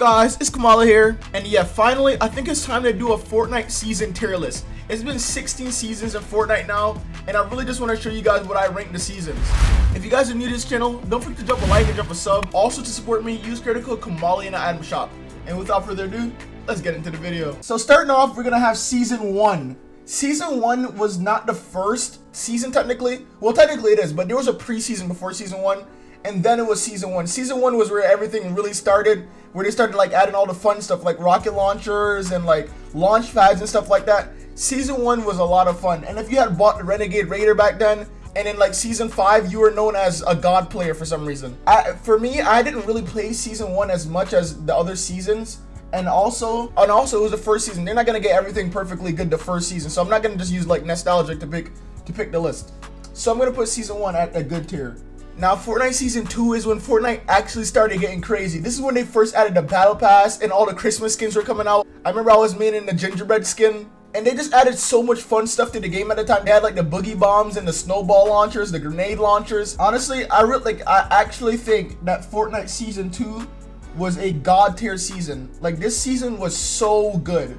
guys, it's Kamala here, and yeah, finally, I think it's time to do a Fortnite season tier list. It's been 16 seasons of Fortnite now, and I really just want to show you guys what I rank the seasons. If you guys are new to this channel, don't forget to drop a like and drop a sub. Also, to support me, use credit code Kamali in the item shop. And without further ado, let's get into the video. So starting off, we're gonna have season 1. Season 1 was not the first season technically. Well, technically it is, but there was a preseason before season 1. And then it was season 1. Season 1 was where everything really started, where they started like adding all the fun stuff like rocket launchers and like launch pads and stuff like that. Season 1 was a lot of fun. And if you had bought the Renegade Raider back then, and in like season 5 you were known as a god player for some reason. For me, I didn't really play season 1 as much as the other seasons. And also it was the first season. They're not gonna get everything perfectly good the first season, so I'm not gonna just use like nostalgic to pick the list. So I'm gonna put season 1 at a good tier. Now, Fortnite Season 2 is when Fortnite actually started getting crazy. This is when they first added the Battle Pass and all the Christmas skins were coming out. I remember I was maining the gingerbread skin. And they just added so much fun stuff to the game at the time. They had like the boogie bombs and the snowball launchers, the grenade launchers. Honestly, I actually think that Fortnite Season 2 was a god tier season. Like, this season was so good.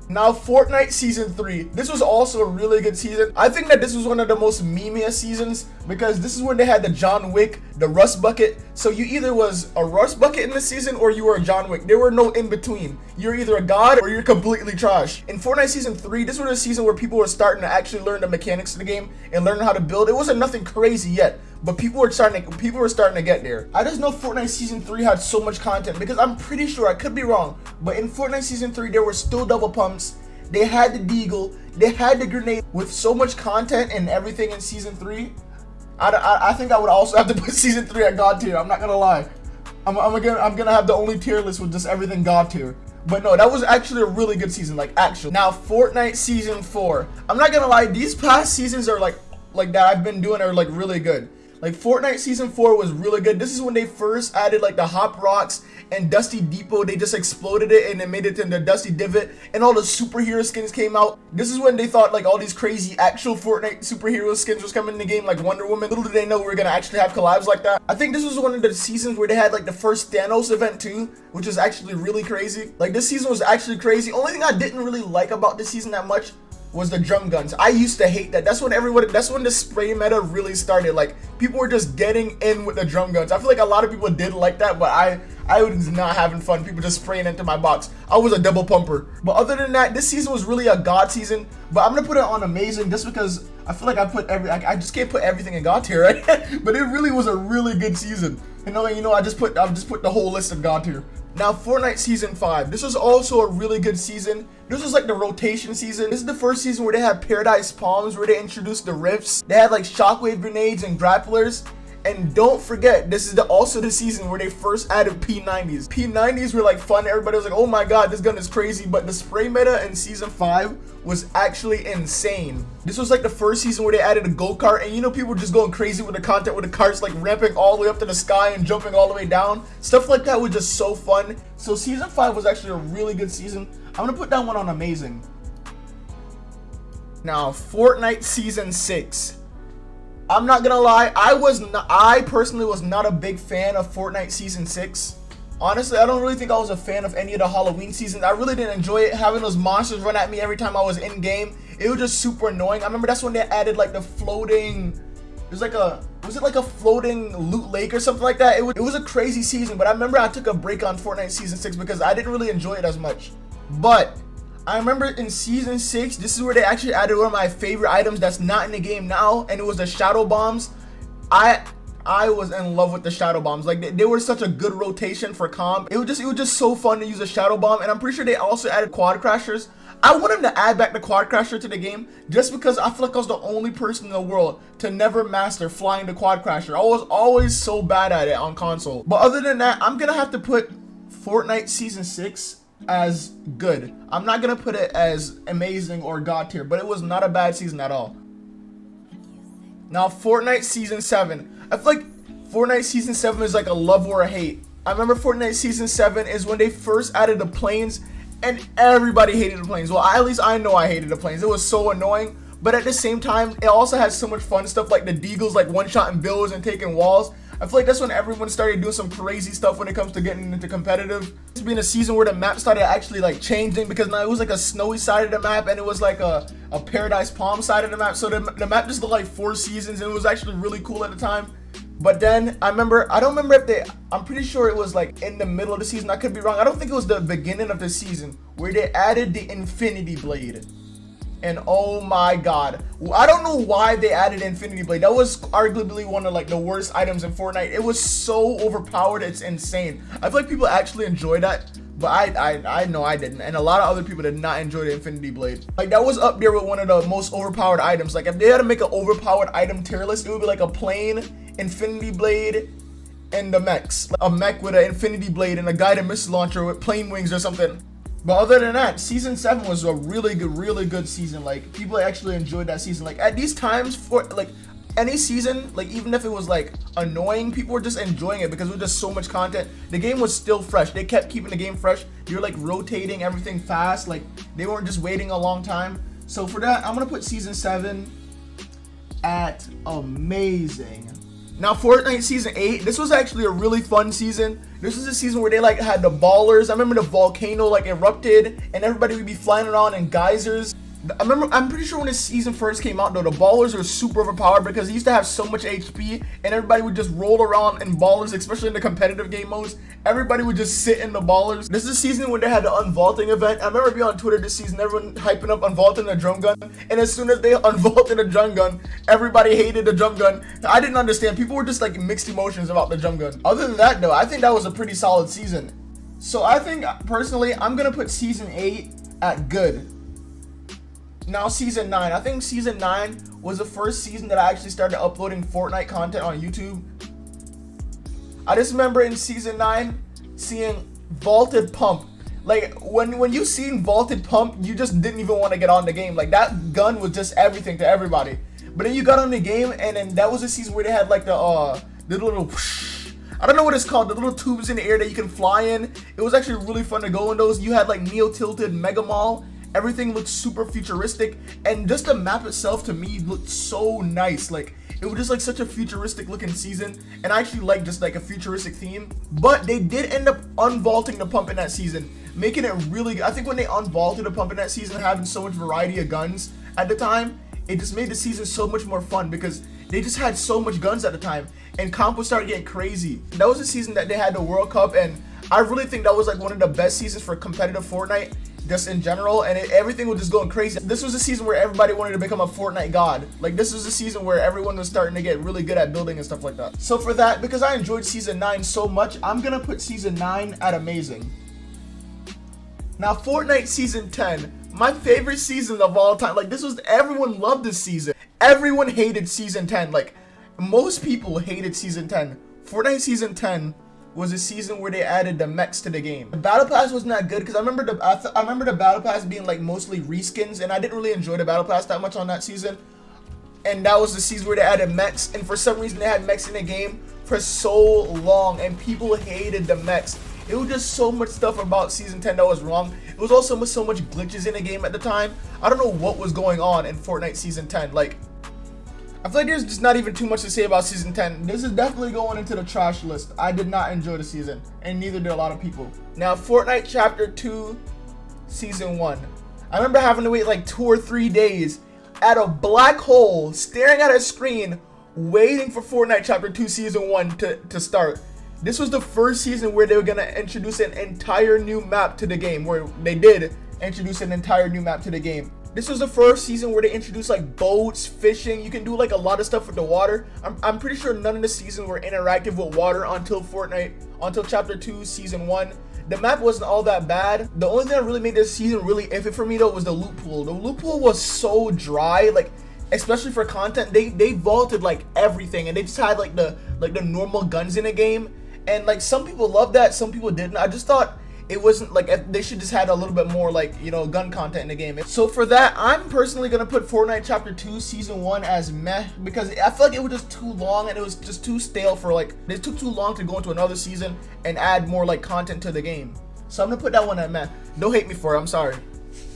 Now, Fortnite Season 3. This was also a really good season. I think that this was one of the most memeiest seasons because this is when they had the John Wick, the Rust Bucket. So you either was a Rust Bucket in this season or you were a John Wick. There were no in between. You're either a god or you're completely trash. In Fortnite Season 3, this was a season where people were starting to actually learn the mechanics of the game and learn how to build. It wasn't nothing crazy yet, but people were starting to get there. I just know Fortnite Season 3 had so much content because I'm pretty sure, I could be wrong, but in Fortnite Season 3 there were still double pumps. They had the deagle, they had the grenade. With so much content and everything in Season 3, I think I would also have to put Season 3 at god tier. I'm not gonna lie. I'm gonna have the only tier list with just everything god tier. But no, that was actually a really good season, like actually. Now, Fortnite Season 4. I'm not gonna lie, these past seasons are like that I've been doing are like really good. Like, Fortnite Season 4 was really good. This is when they first added like the Hop Rocks and Dusty Depot. They just exploded it and they made it into Dusty Divot, and all the superhero skins came out. This is when they thought like all these crazy actual Fortnite superhero skins was coming in the game, like Wonder Woman. Little did they know we were gonna actually have collabs like that. I think this was one of the seasons where they had like the first Thanos event too, which was actually really crazy. Like, this season was actually crazy. Only thing I didn't really like about this season that much was the drum guns. I used to hate that. That's when the spray meta really started. Like, people were just getting in with the drum guns. I feel like a lot of people did like that, but I was not having fun. People just spraying into my box. I was a double pumper. But other than that, this season was really a god season. But I'm gonna put it on amazing just because I feel like I just can't put everything in god tier, right? But it really was a really good season. You know, I just put the whole list in god tier. Now, Fortnite Season 5. This was also a really good season. This was like the rotation season. This is the first season where they had Paradise Palms, where they introduced the rifts. They had like shockwave grenades and grapplers. And don't forget, this is also the season where they first added P90s. P90s were like fun. Everybody was like, oh my god, this gun is crazy. But the spray meta in Season 5 was actually insane. This was like the first season where they added a go-kart, and you know, people were just going crazy with the content, with the carts like ramping all the way up to the sky and jumping all the way down. Stuff like that was just so fun. So Season 5 was actually a really good season. I'm gonna put that one on amazing. Now, Fortnite Season 6. I'm not gonna lie, I personally was not a big fan of Fortnite Season 6. Honestly, I don't really think I was a fan of any of the Halloween seasons. I really didn't enjoy it, having those monsters run at me every time I was in game. It was just super annoying. I remember that's when they added like the floating, was it like a floating loot lake or something like that? It was a crazy season, but I remember I took a break on Fortnite Season 6 because I didn't really enjoy it as much. But I remember in Season 6, this is where they actually added one of my favorite items that's not in the game now, and it was the shadow bombs. I was in love with the shadow bombs. Like, they were such a good rotation for comp. It was just so fun to use a shadow bomb, and I'm pretty sure they also added quad crashers. I want them to add back the quad crasher to the game just because I feel like I was the only person in the world to never master flying the quad crasher. I was always so bad at it on console. But other than that, I'm gonna have to put Fortnite Season 6 as good. I'm not gonna put it as amazing or god tier, but it was not a bad season at all. Now, Fortnite Season 7. I feel like Fortnite Season 7 is like a love or a hate. I remember Fortnite Season 7 is when they first added the planes, and everybody hated the planes. Well, at least I know I hated the planes. It was so annoying. But at the same time, it also had so much fun stuff like the deagles, like one-shotting builds and taking walls. I feel like that's when everyone started doing some crazy stuff when it comes to getting into competitive. It's been a season where the map started actually like changing, because now it was like a snowy side of the map and it was like a paradise palm side of the map. So the map just looked like 4 seasons, and it was actually really cool at the time. But then I don't remember if I'm pretty sure it was like in the middle of the season. I could be wrong. I don't think it was the beginning of the season where they added the Infinity Blade. And oh my god, I don't know why they added Infinity Blade. That was arguably one of like the worst items in Fortnite. It was so overpowered, it's insane. I feel like people actually enjoyed that, but I know I didn't, and a lot of other people did not enjoy the Infinity Blade. Like, that was up there with one of the most overpowered items. Like, if they had to make an overpowered item tier list, it would be like a plain Infinity Blade and the mechs. A mech with an Infinity Blade and a guided missile launcher with plane wings or something. But other than that, season 7 was a really good season. Like, people actually enjoyed that season. Like, at these times, for like any season, like even if it was like annoying, people were just enjoying it because it was just so much content. The game was still fresh. They kept keeping the game fresh. You're like rotating everything fast. Like, they weren't just waiting a long time. So for that, I'm gonna put season 7 at amazing. Now, Fortnite season 8, this was actually a really fun season. This was a season where they like had the ballers. I remember the volcano like erupted and everybody would be flying around in geysers. I'm pretty sure when this season first came out though, the ballers were super overpowered because he used to have so much HP and everybody would just roll around in ballers, especially in the competitive game modes. Everybody would just sit in the ballers. This is a season when they had the unvaulting event. I remember being on Twitter this season, everyone hyping up unvaulting the drum gun, and as soon as they unvaulted the drum gun, everybody hated the drum gun. I didn't understand. People were just like mixed emotions about the drum gun. Other than that though, I think that was a pretty solid season. So I think personally, I'm gonna put season 8 at good. Now season 9, I think season 9 was the first season that I actually started uploading Fortnite content on YouTube. I just remember in season 9 seeing vaulted pump. Like, when you seen vaulted pump, you just didn't even want to get on the game. Like, that gun was just everything to everybody. But then you got on the game, and then that was a season where they had like the little whoosh, I don't know what it's called, the little tubes in the air that you can fly in. It was actually really fun to go in those. You had like neo tilted mega mall. Everything looked super futuristic, and just the map itself to me looked so nice. Like, it was just like such a futuristic looking season, and I actually like just like a futuristic theme. But they did end up unvaulting the pump in that season, making it really good. I think when they unvaulted the pump in that season, having so much variety of guns at the time, it just made the season so much more fun because they just had so much guns at the time, and combos started getting crazy. That was the season that they had the World Cup, and I really think that was like one of the best seasons for competitive Fortnite just in general, and everything was just going crazy. This was a season where everybody wanted to become a Fortnite god. Like, this was a season where everyone was starting to get really good at building and stuff like that. So for that, because I enjoyed season 9 so much, I'm gonna put season 9 at amazing. Now Fortnite season 10, my favorite season of all time. Like, this was, everyone loved this season. Everyone hated season 10. Like, most people hated season 10. Fortnite season 10 was a season where they added the mechs to the game. The battle pass wasn't that good because I remember the battle pass being like mostly reskins, and I didn't really enjoy the battle pass that much on that season. And that was the season where they added mechs, and for some reason they had mechs in the game for so long, and people hated the mechs. It was just so much stuff about season 10 that was wrong. It was also so much glitches in the game at the time. I don't know what was going on in Fortnite season 10. Like, I feel like there's just not even too much to say about season 10. This is definitely going into the trash list. I did not enjoy the season, and neither did a lot of people. Now, Fortnite Chapter 2, Season 1. I remember having to wait like 2 or 3 days at a black hole, staring at a screen, waiting for Fortnite Chapter 2, Season 1 to start. This was the first season where they were gonna introduce an entire new map to the game, where they did introduce an entire new map to the game. This was the first season where they introduced like boats, fishing. You can do like a lot of stuff with the water. I'm pretty sure none of the seasons were interactive with water until Chapter 2, Season 1. The map wasn't all that bad. The only thing that really made this season really iffy for me though was the loot pool. The loot pool was so dry, like especially for content. They vaulted like everything, and they just had like the normal guns in the game. And like some people loved that, some people didn't. I just thought it wasn't like, they should just had a little bit more like, you know, gun content in the game. So for that, I'm personally gonna put Fortnite Chapter 2 Season 1 as meh, because I feel like it was just too long and it was just too stale for like, it took too long to go into another season and add more like content to the game. So I'm gonna put that one at meh. Don't hate me for it, I'm sorry.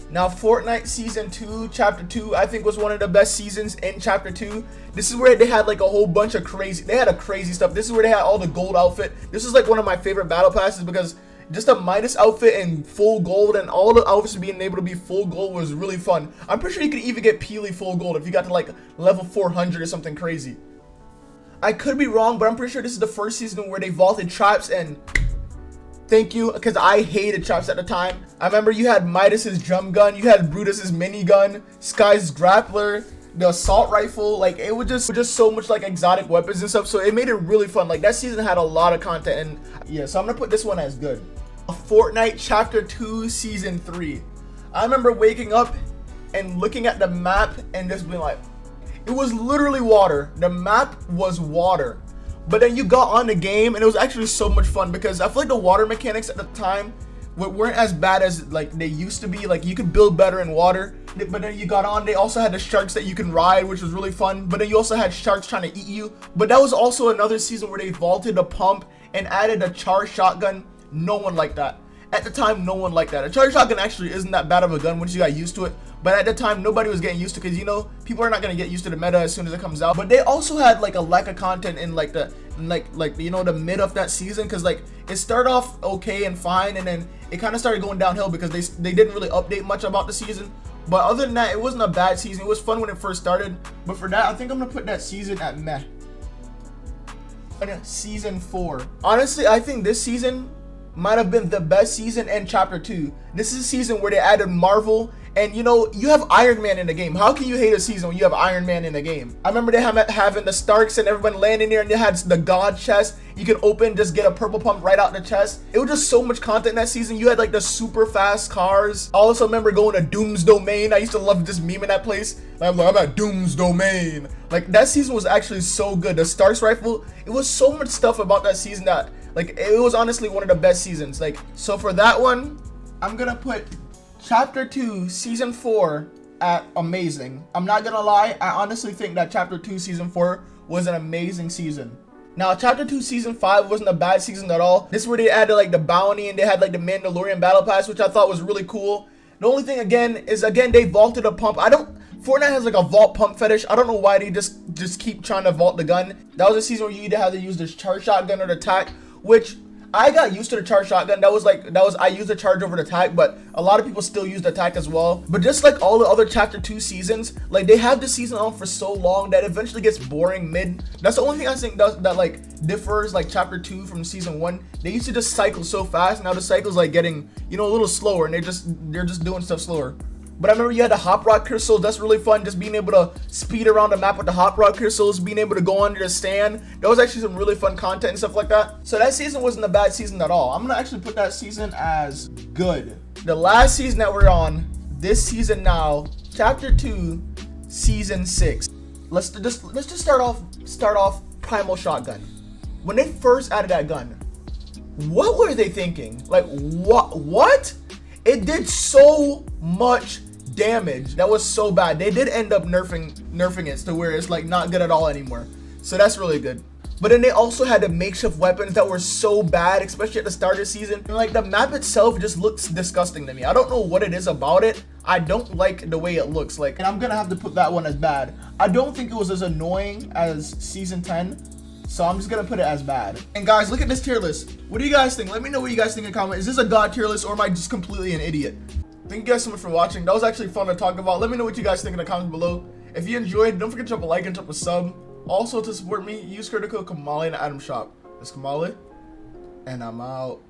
Now, Fortnite Season 2, Chapter 2, I think was one of the best seasons in Chapter 2. This is where they had like a whole bunch of they had a crazy stuff. This is where they had all the gold outfit. This is like one of my favorite battle passes because just a Midas outfit and full gold and all the outfits being able to be full gold was really fun. I'm pretty sure you could even get Peely full gold if you got to like level 400 or something crazy. I could be wrong, but I'm pretty sure this is the first season where they vaulted traps, and thank you, because I hated traps at the time. I remember you had Midas's drum gun, you had Brutus's minigun, Sky's grappler, the assault rifle. Like it was just so much like exotic weapons and stuff, so it made it really fun. Like that season had a lot of content, and yeah, so I'm gonna put this one as good. Fortnite Chapter 2 Season 3. I remember waking up and looking at the map and just being like, it was literally water. The map was water. But then you got on the game and it was actually so much fun because I feel like the water mechanics at the time weren't as bad as like they used to be. Like you could build better in water. But then you got on, they also had the sharks that you can ride, which was really fun. But then you also had sharks trying to eat you. But that was also another season where they vaulted a pump and added a charged shotgun. No one liked that. At the time, no one liked that. A charged shotgun actually isn't that bad of a gun once you got used to it. But at the time, nobody was getting used to it because, you know, people are not going to get used to the meta as soon as it comes out. But they also had like a lack of content in like the you know, the mid of that season, because like it started off okay and fine, and then it kind of started going downhill because they didn't really update much about the season. But other than that, it wasn't a bad season. It was fun when it first started. But for that, I think I'm going to put that season at meh. Season 4. Honestly, I think this season might have been the best season in Chapter 2. This is a season where they added Marvel, and you know, you have Iron Man in the game. How can you hate a season when you have Iron Man in the game? I remember they having the Starks and everyone landing there, and they had the God chest. You can open, just get a purple pump right out the chest. It was just so much content in that season. You had like the super fast cars. I also remember going to Doom's Domain. I used to love this meme in that place. I'm at Doom's Domain. Like that season was actually so good. The Starks rifle, it was so much stuff about that season that like it was honestly one of the best seasons. Like, so for that one, I'm gonna put Chapter 2 Season 4 at amazing. I'm not gonna lie, I honestly think that Chapter 2 Season 4 was an amazing season. Now, Chapter 2 Season 5 wasn't a bad season at all. This is where they added like the bounty and they had like the Mandalorian battle pass, which I thought was really cool. The only thing again is they vaulted a pump. Fortnite has like a vault pump fetish. I don't know why they just keep trying to vault the gun. That was a season where you either had to use this charge shotgun or the tac, which I got used to the charge shotgun. I used the charge over the tac, but a lot of people still use the tac as well. But just like all the other Chapter 2 seasons, like they have this season on for so long that eventually gets boring mid. That's the only thing I think that like differs like Chapter 2 from Season 1. They used to just cycle so fast. Now the cycle's like getting, you know, a little slower, and they're just doing stuff slower. But I remember you had the Hop Rock crystals. That's really fun, just being able to speed around the map with the Hop Rock crystals, being able to go under the stand. That was actually some really fun content and stuff like that. So that season wasn't a bad season at all. I'm gonna actually put that season as good. The last season that we're on, this season now, Chapter 2, Season 6. Let's just start off Primal Shotgun. When they first added that gun, what were they thinking? Like what? It did so much damage. That was so bad. They did end up nerfing it to where it's like not good at all anymore. So that's really good. But then they also had the makeshift weapons that were so bad, especially at the start of the season. And like the map itself just looks disgusting to me. I don't know what it is about it. I don't like the way it looks like, and I'm gonna have to put that one as bad. I don't think it was as annoying as Season 10. So I'm just gonna put it as bad. And guys, look at this tier list. What do you guys think? Let me know what you guys think in the comment. Is this a god tier list, or am I just completely an idiot? Thank you guys so much for watching. That was actually fun to talk about. Let me know what you guys think in the comments below. If you enjoyed, don't forget to drop a like and drop a sub. Also, to support me, use code Kamali in the item shop. It's Kamali, and I'm out.